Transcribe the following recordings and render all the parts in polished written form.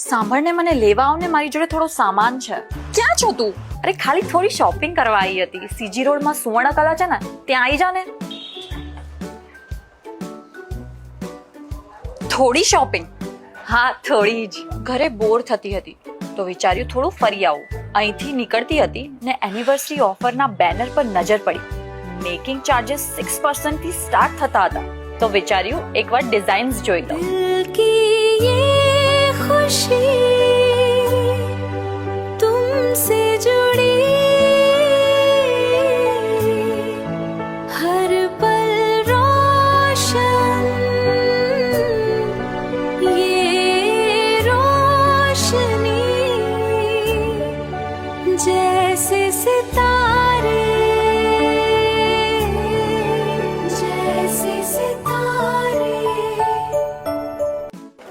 સાંભળને, મને લેવા આવ ને, મારી જોડે થોડો સામાન છે. ક્યાં છો તું? અરે ખાલી થોડી શોપિંગ કરવા આવી હતી. સીજી રોડમાં સુવર્ણકલા છે ને, ત્યાં આવી જા ને. થોડી શોપિંગ? હા, થોડી જ. ઘરે બોર થતી હતી તો વિચાર્યું થોડું ફરી આવું. અહીંથી નીકળતી હતી ને એનિવર્સરી ઓફરના બેનર પર નજર પડી. મેકિંગ ચાર્जेस 6% થી સ્ટાર્ટ થતા હતા તો વિચાર્યું એકવાર ડિઝાઇન્સ જોઈ લઉં. तुमसे जुड़ी हर पल रोशन ये रोशनी जैसे सितारे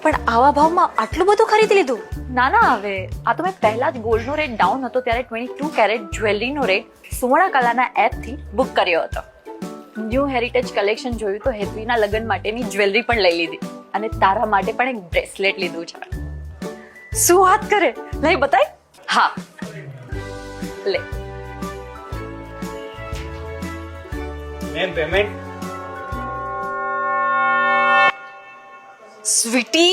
પણ આવા ભાવમાં આટલું બધું ખરીદી લીધું? ના ના, હવે આ તો મેં પહેલા જ ગોલ્ડનો રેટ ડાઉન હતો ત્યારે 22 કેરેટ જ્વેલરીનો રેટ સુવર્ણકલાના એપથી બુક કર્યો હતો. ન્યૂ હેરિટેજ કલેક્શન જોયું તો હેતવીના લગ્ન માટેની જ્વેલરી પણ લઈ લીધી અને તારા માટે પણ એક બ્રેસલેટ લીધું છે. શું વાત કરે? લઈ બતાય. હા લે. Ma'am payment. સ્વીટી,